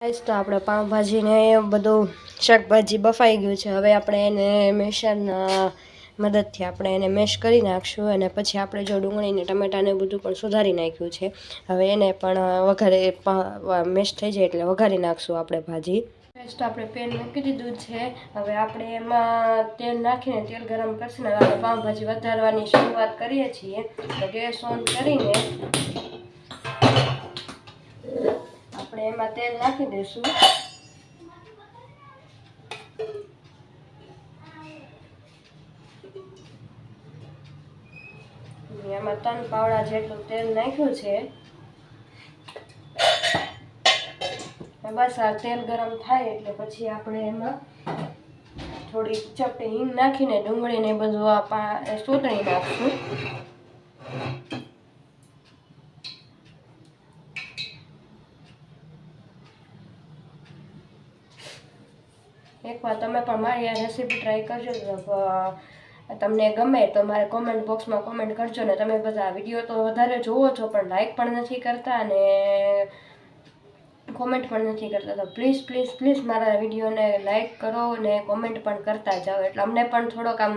તો આપણે પાઉંભાજીને બધું શાકભાજી બફાઈ ગયું છે. હવે આપણે એને મેશરના મદદથી આપણે એને મેશ કરી નાખશું અને પછી આપણે જો ડુંગળીને ટમેટાને બધું પણ સુધારી નાખ્યું છે. હવે એને પણ વઘારે મેશ થઈ જાય એટલે વઘારી નાખશું આપણે ભાજી. પેસ્ટ આપણે પેન મૂકી દીધું છે. હવે આપણે એમાં તેલ નાખીને તેલ ગરમ કરશું ને આપણે પાઉંભાજી વધારવાની શરૂઆત કરીએ છીએ. તો ગેસ ઓન કરીને આપણે એમાં તેલ નાખી દઈશું. એમાં 3 પાવડા જેટલું તેલ નાખ્યું છે. બસ આ તેલ ગરમ થાય એટલે પછી આપણે એમાં થોડી ચપટી હિંગ નાખીને ડુંગળીને બધું સોતળી નાખશું. એકવાર તમે પણ મારી આ રેસીપી ટ્રાય કરજો. તમને ગમે તો મારે કોમેન્ટ બોક્સમાં કોમેન્ટ કરજો. ને તમે બધા વિડીયો તો વધારે જોવો છો પણ લાઈક પણ નથી કરતા અને કોમેન્ટ પણ નથી કરતા. તો પ્લીઝ પ્લીઝ પ્લીઝ મારા વિડીયોને લાઈક કરો ને કોમેન્ટ પણ કરતા જાઓ એટલે અમને પણ થોડોક આમ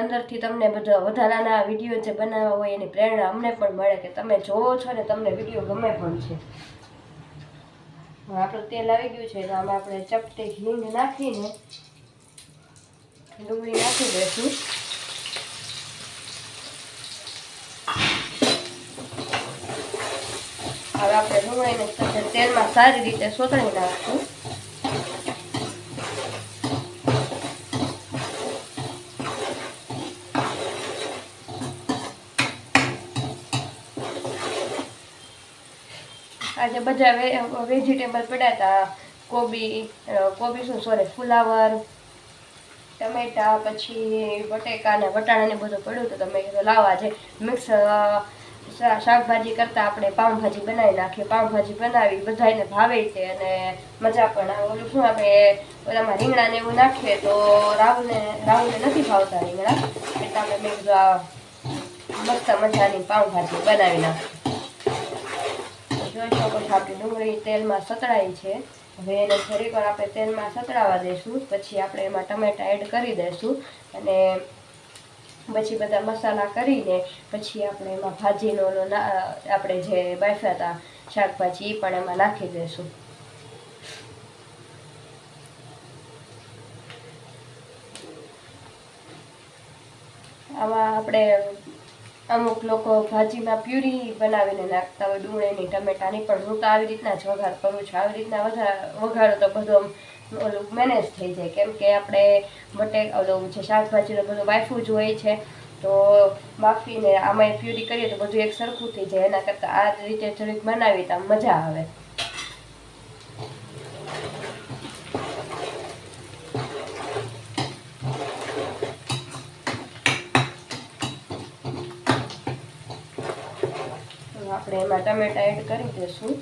અંદરથી તમને બધા વધારાના વિડીયો જે બનાવવા હોય એની પ્રેરણા અમને પણ મળે કે તમે જોવો છો ને તમને વિડીયો ગમે પણ છે. આપણું તેલ આવી ગયું છે તો આમાં આપણે ચપટી હિંગ નાખીને ડુંગળી નાખી દઈશું. હવે આપણે ડુંગળીને તેલમાં સારી રીતે સોતળી નાખશું. આજે બધા વેજીટેબલ પડ્યા હતા. ફુલાવર, ટમેટા, પછી બટેકા ને વટાણા ને બધું પડ્યું હતું. તમે લાવો આજે મિક્સ શાકભાજી કરતાં આપણે પાઉંભાજી બનાવી નાખીએ. પાઉંભાજી બનાવી બધાને ભાવે છે અને મજા પણ આવે. ઓલું શું આપણે ઓલામાં રીંગણા ને એવું નાખીએ તો રાહુલને નથી ભાવતા રીંગણા એટલે આપણે મેં કીધું મસ્ત મજાની પાઉંભાજી બનાવી નાખીએ. જોઈ શકો છો આપણી ડુંગળી તેલમાં સતળાઈ છે. હવે એને થોડીક વાર આપણે તેલમાં સતળાવા દઈશું. પછી આપણે એમાં ટમેટા એડ કરી દઈશું અને પછી બધા મસાલા કરીને પછી આપણે એમાં ભાજીનો આપણે જે બાફ્યા હતા શાકભાજી એ પણ એમાં નાખી દઈશું. આમાં આપણે અમુક લોકો ભાજીમાં પ્યુરી બનાવીને નાખતા હોય ડુંગળીની ટમેટાની, પણ હું તો આવી રીતના જ વઘાર કરું છું. આવી રીતના વઘારો તો બધું ઓલું મેનેજ થઈ જાય કેમ કે આપણે ઓલું છે શાકભાજીનું બધું બાફવું જ હોય છે. તો બાફીને આમાં પ્યુરી કરીએ તો બધું એક સરખું થઈ જાય. એના કરતાં આ રીતે થોડીક બનાવી તો મજા આવે. આપણે એમાં ટમેટા એડ કરી દઈશું.